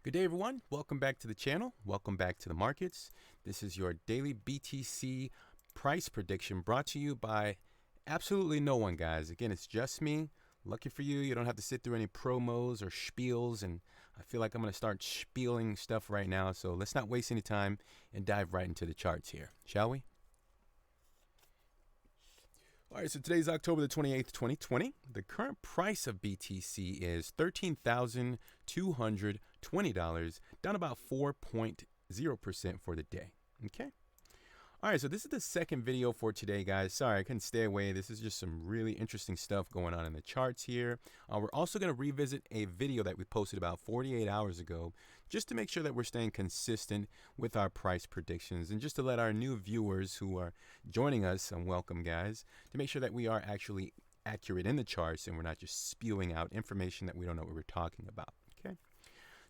Good day, everyone. Welcome back to the channel. Welcome back to the markets. This is your daily BTC price prediction brought to you by absolutely no one, guys. Again, it's just me. Lucky for you, you don't have to sit through any promos or spiels, and I feel like I'm going to start spieling stuff right now. So let's not waste any time and dive right into the charts here, shall we? All right, so today's October the 28th, 2020. The current price of BTC is $13,220, down about 4.0% for the day. Okay. All right, so this is the second video for today, guys. Sorry, I couldn't stay away. This is just some really interesting stuff going on in the charts here. We're also going to revisit a video that we posted about 48 hours ago, just to make sure that we're staying consistent with our price predictions, and just to let our new viewers who are joining us, and welcome, guys, to make sure that we are actually accurate in the charts and we're not just spewing out information that we don't know what we're talking about. Okay.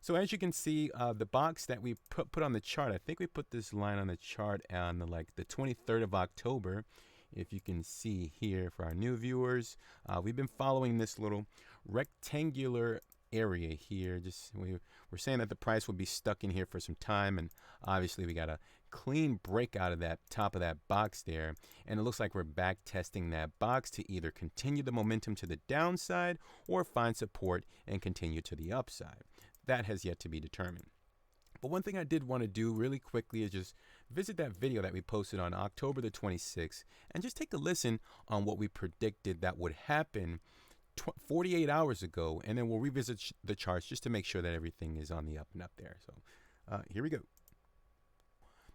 So as you can see, the box that we put on the chart, I think we put this line on the chart on the 23rd of October. If you can see here for our new viewers, we've been following this little rectangular area here. We're saying that the price will be stuck in here for some time, and obviously we got a clean break out of that top of that box there, and it looks like we're back testing that box to either continue the momentum to the downside or find support and continue to the upside. That has yet to be determined. But one thing I did want to do really quickly is just visit that video that we posted on October the 26th and just take a listen on what we predicted that would happen 48 hours ago, and then we'll revisit the charts just to make sure that everything is on the up and up there. So here we go.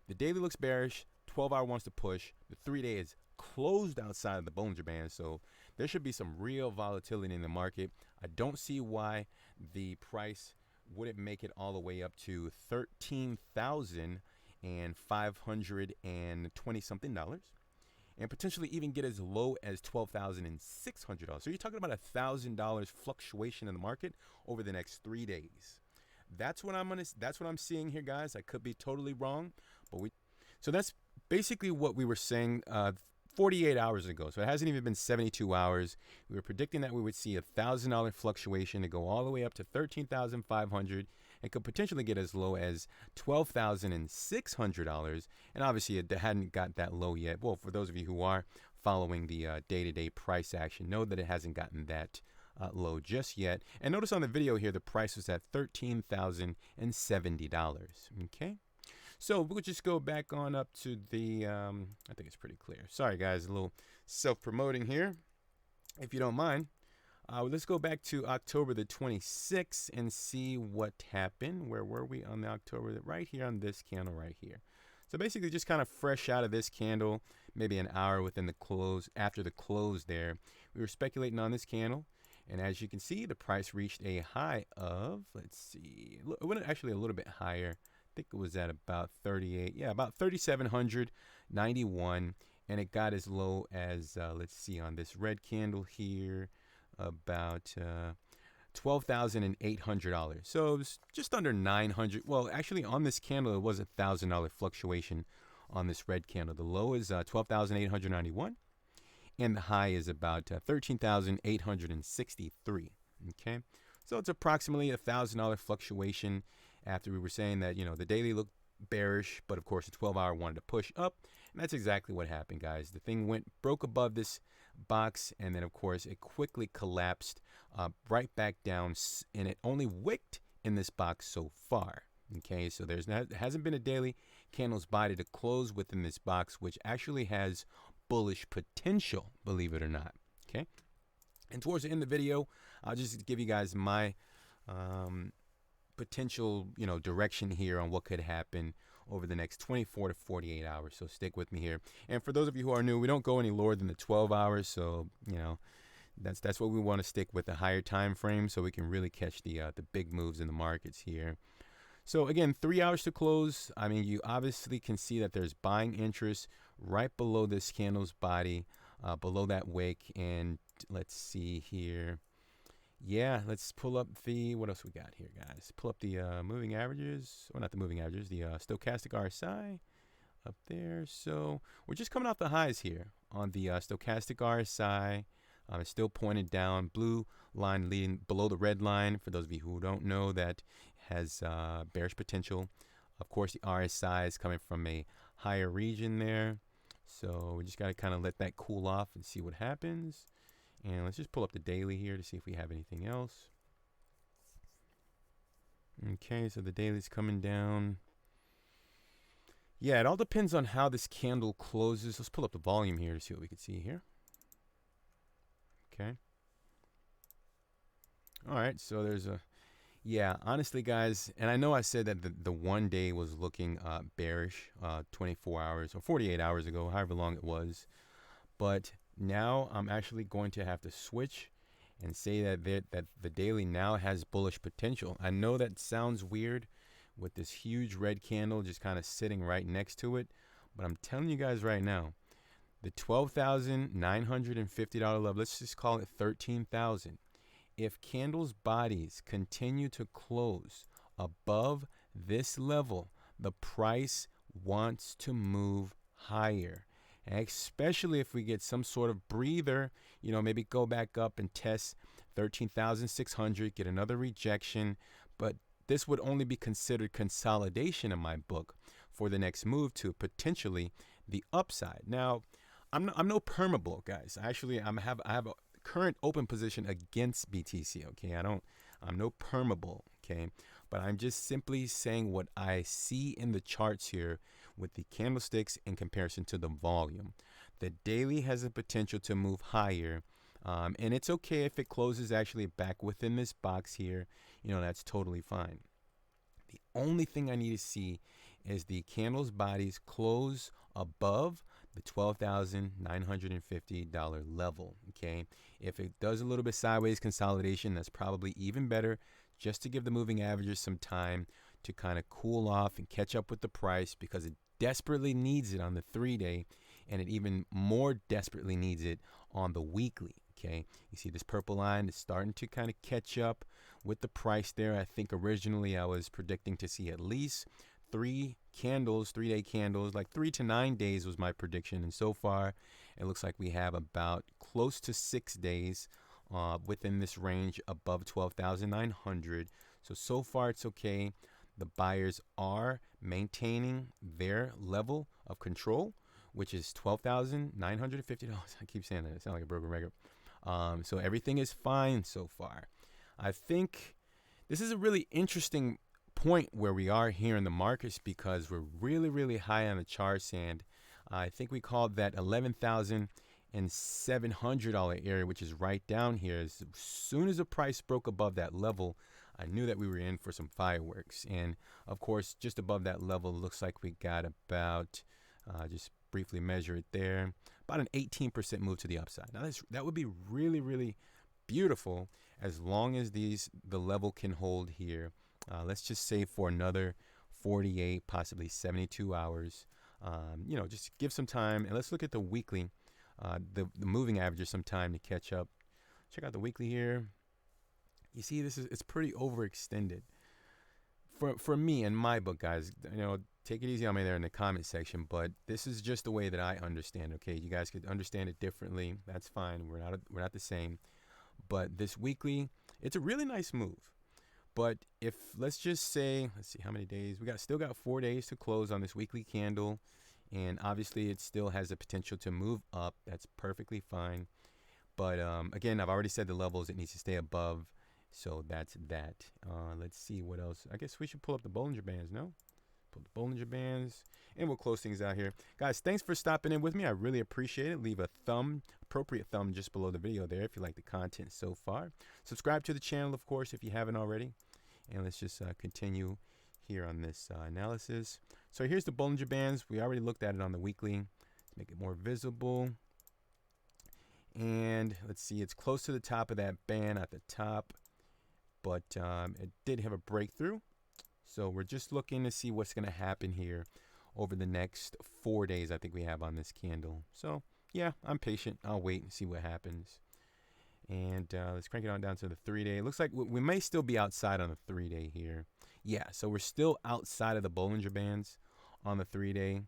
The daily looks bearish, 12-hour wants to push, the 3-day is closed outside of the Bollinger Band, so there should be some real volatility in the market. I don't see why the price wouldn't make it all the way up to $13,520 something, and potentially even get as low as $12,600. So you're talking about $1,000 fluctuation in the market over the next 3 days. That's what I'm seeing here, guys. I could be totally wrong, but so that's basically what we were saying 48 hours ago. So it hasn't even been 72 hours. We were predicting that we would see $1,000 fluctuation to go all the way up to $13,500 and could potentially get as low as $12,600. And obviously it hadn't got that low yet. Well, for those of you who are following the day-to-day price action, know that it hasn't gotten that low just yet. And notice on the video here, the price was at $13,070. Okay. So we'll just go back on up to the, I think it's pretty clear. Sorry, guys, a little self-promoting here, if you don't mind. Let's go back to October the 26th and see what happened. Where were we on the October? Right here on this candle right here. So basically just kind of fresh out of this candle, maybe an hour within the close, after the close there. We were speculating on this candle. And as you can see, the price reached a high of, let's see, it went actually a little bit higher. I think it was at about 38, yeah, about 3,791, and it got as low as, let's see, on this red candle here, about $12,800. So it was just under 900. Well, actually, on this candle, it was $1,000 fluctuation on this red candle. The low is 12,891, and the high is about 13,863. Okay, so it's approximately $1,000 fluctuation. After we were saying that, you know, the daily looked bearish, but of course the 12-hour wanted to push up, and that's exactly what happened, guys. The thing broke above this box, and then of course it quickly collapsed right back down, and it only wicked in this box so far. Okay, so there hasn't been a daily candle's body to close within this box, which actually has bullish potential, believe it or not. Okay, and towards the end of the video, I'll just give you guys my potential, you know, direction here on what could happen over the next 24 to 48 hours. So stick with me here. And for those of you who are new, we don't go any lower than the 12 hours. So, you know, that's what we want to stick with, a higher time frame, so we can really catch the big moves in the markets here. So again, 3 hours to close. I mean, you obviously can see that there's buying interest right below this candle's body, below that wick. And let's see here. Yeah, let's pull up the, what else we got here, guys? Pull up the moving averages, or not the moving averages, the stochastic RSI up there. So we're just coming off the highs here on the stochastic RSI. It's still pointed down, blue line leading below the red line. For those of you who don't know, that has bearish potential. Of course, the RSI is coming from a higher region there. So we just got to kind of let that cool off and see what happens. And let's just pull up the daily here to see if we have anything else. Okay, so the daily's coming down. Yeah, it all depends on how this candle closes. Let's pull up the volume here to see what we can see here. Okay. All right, so there's a, yeah, honestly, guys, and I know I said that the 1 day was looking bearish 24 hours or 48 hours ago, however long it was. But now I'm actually going to have to switch and say that the daily now has bullish potential. I know that sounds weird with this huge red candle just kind of sitting right next to it, but I'm telling you guys right now, the $12,950 level, let's just call it 13,000. If candles bodies continue to close above this level, the price wants to move higher. Especially if we get some sort of breather, you know, maybe go back up and test 13,600, get another rejection. But this would only be considered consolidation in my book for the next move to potentially the upside. Now, I'm no permabull, guys. Actually, I have a current open position against BTC. Okay, I'm no permabull. Okay, but I'm just simply saying what I see in the charts here with the candlesticks in comparison to the volume. The daily has the potential to move higher, and it's okay if it closes actually back within this box here. You know, that's totally fine. The only thing I need to see is the candles bodies close above the $12,950 level. Okay, if it does a little bit sideways consolidation, that's probably even better, just to give the moving averages some time to kind of cool off and catch up with the price, because it desperately needs it on the 3-day, and it even more desperately needs it on the weekly. Okay, you see this purple line is starting to kind of catch up with the price there. I think originally I was predicting to see at least 3 candles, 3-day candles, like 3 to 9 days was my prediction. And so far, it looks like we have about close to 6 days within this range above 12,900. So far it's okay. The buyers are maintaining their level of control, which is $12,950. I keep saying that. It sounds like a broken record. So everything is fine so far. I think this is a really interesting point where we are here in the markets, because we're really high on the charts, and I think we called that $11,700 area, which is right down here. As soon as the price broke above that level, I knew that we were in for some fireworks. And of course, just above that level, looks like we got about, just briefly measure it there, about an 18% move to the upside. Now that would be really beautiful, as long as the level can hold here. Let's just say for another 48, possibly 72 hours. You know, just give some time, and let's look at the weekly, the moving averages, some time to catch up. Check out the weekly here. You see, it's pretty overextended. For me, in my book, guys, you know, take it easy on me there in the comment section, but this is just the way that I understand. Okay, you guys could understand it differently. That's fine. We're not the same. But this weekly, it's a really nice move. But if, let's just say, let's see how many days we still got 4 days to close on this weekly candle, and obviously it still has the potential to move up. That's perfectly fine. But again, I've already said the levels it needs to stay above, so that's that. Let's see what else. I guess we should pull up the Bollinger Bands. No, pull the Bollinger Bands, and we'll close things out here, guys. Thanks for stopping in with me. I really appreciate it. Leave a appropriate thumb just below the video there if you like the content so far. Subscribe to the channel, of course, if you haven't already. And let's just continue here on this analysis. So here's the Bollinger Bands. We already looked at it on the weekly. Let's make it more visible. And let's see, it's close to the top of that band at the top, but it did have a breakthrough. So we're just looking to see what's going to happen here over the next 4 days I think we have on this candle. So yeah, I'm patient. I'll wait and see what happens. And let's crank it on down to the 3-day. It looks like we may still be outside on the 3-day here. Yeah, so we're still outside of the Bollinger Bands on the 3-day,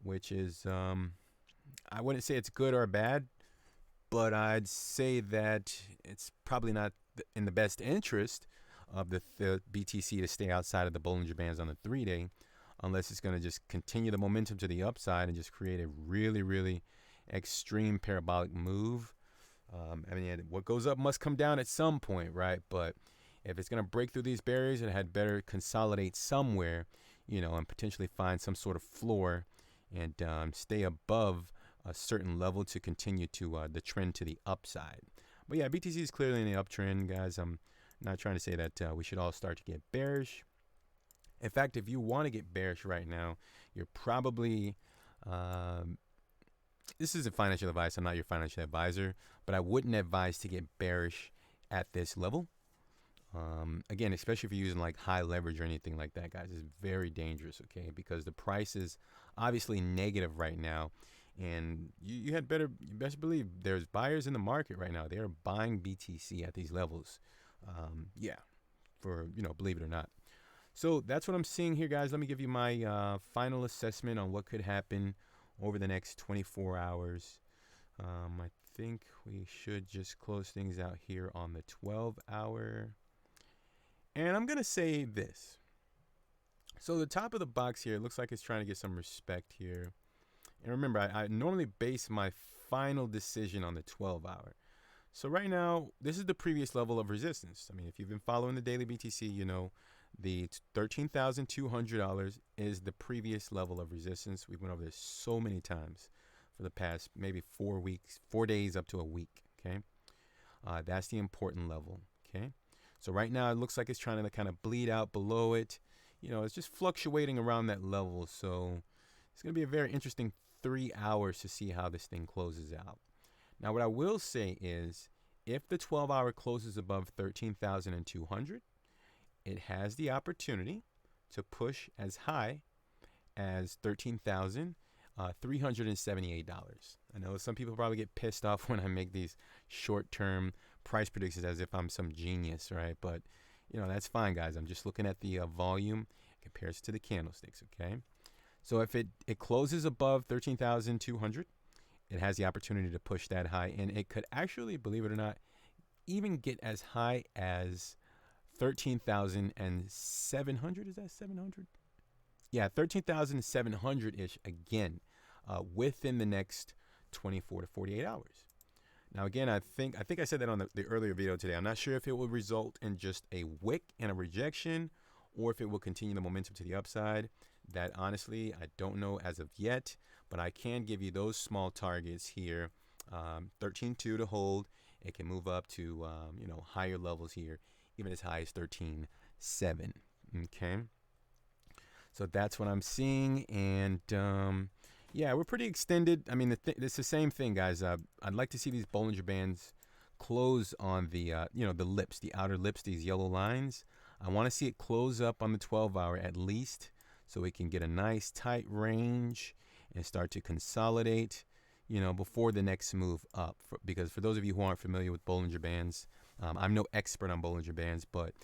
which is, I wouldn't say it's good or bad, but I'd say that it's probably not in the best interest of the BTC to stay outside of the Bollinger Bands on the 3-day, unless it's going to just continue the momentum to the upside and just create a really, really extreme parabolic move. I mean, what goes up must come down at some point, right? But if it's going to break through these barriers, it had better consolidate somewhere, and potentially find some sort of floor and stay above a certain level to continue to the trend to the upside. But yeah, BTC is clearly in the uptrend, guys. I'm not trying to say that we should all start to get bearish. In fact, if you want to get bearish right now, you're probably this isn't financial advice. I'm not your financial advisor, but I wouldn't advise to get bearish at this level. Again, especially if you're using like high leverage or anything like that, guys, it's very dangerous, okay? Because the price is obviously negative right now, and you best believe there's buyers in the market right now. They are buying BTC at these levels. Believe it or not. So that's what I'm seeing here, guys. Let me give you my final assessment on what could happen over the next 24 hours. I think we should just close things out here on the 12-hour. And I'm going to say this. So the top of the box here, it looks like it's trying to get some respect here. And remember, I normally base my final decision on the 12-hour. So right now, this is the previous level of resistance. I mean, if you've been following the daily BTC, you know the $13,200 is the previous level of resistance. We went over this so many times for the past maybe 4 days up to a week, okay? That's the important level, okay? So right now, it looks like it's trying to kind of bleed out below it. It's just fluctuating around that level. So it's going to be a very interesting 3 hours to see how this thing closes out. Now, what I will say is if the 12-hour closes above 13,200, it has the opportunity to push as high as $13,378. I know some people probably get pissed off when I make these short-term price predictions as if I'm some genius, right? But, that's fine, guys. I'm just looking at the volume compared to the candlesticks, okay? So if it closes above 13,200, it has the opportunity to push that high. And it could actually, believe it or not, even get as high as 13,700. Is that 700? Yeah, 13,700-ish again within the next 24 to 48 hours. Now, again, I think I said that on the earlier video today. I'm not sure if it will result in just a wick and a rejection or if it will continue the momentum to the upside. That, honestly, I don't know as of yet, but I can give you those small targets here. 13.2 to hold. It can move up to, higher levels here, even as high as 13.7. Okay. So that's what I'm seeing. And, yeah, we're pretty extended. I mean, it's the same thing, guys. I'd like to see these Bollinger Bands close on the, the lips, the outer lips, these yellow lines. I want to see it close up on the 12-hour at least so we can get a nice tight range and start to consolidate, before the next move up. Because for those of you who aren't familiar with Bollinger Bands, I'm no expert on Bollinger Bands, but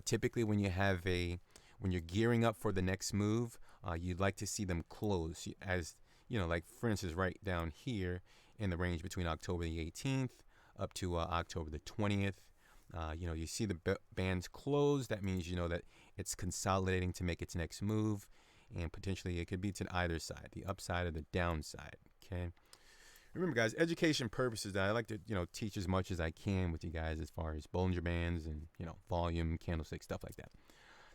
typically when you're gearing up for the next move, you'd like to see them close as, like for instance, right down here in the range between October the 18th up to October the 20th. You see the bands close. That means, that it's consolidating to make its next move. And potentially it could be to either side, the upside or the downside. Okay. Remember, guys, education purposes, I like to, teach as much as I can with you guys as far as Bollinger Bands and, volume, candlestick, stuff like that.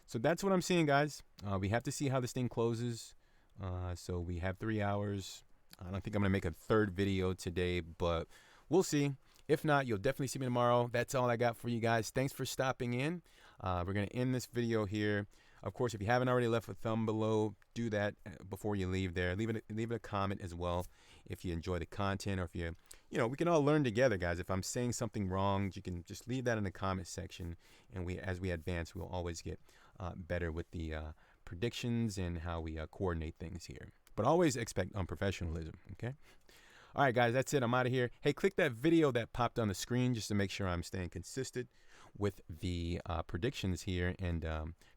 So that's what I'm seeing, guys. We have to see how this thing closes. So we have 3 hours. I don't think I'm going to make a third video today, but we'll see. If not, you'll definitely see me tomorrow. That's all I got for you guys. Thanks for stopping in. We're going to end this video here. Of course, if you haven't already left a thumb below, do that before you leave there. Leave it a comment as well if you enjoy the content, or if we can all learn together, guys. If I'm saying something wrong, you can just leave that in the comment section, and as we advance, we'll always get better with the predictions and how we coordinate things here. But always expect unprofessionalism, okay? All right, guys, that's it. I'm out of here. Hey, click that video that popped on the screen just to make sure I'm staying consistent with the predictions here, and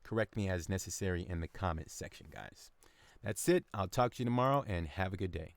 correct me as necessary in the comment section, guys. That's it. I'll talk to you tomorrow, and have a good day.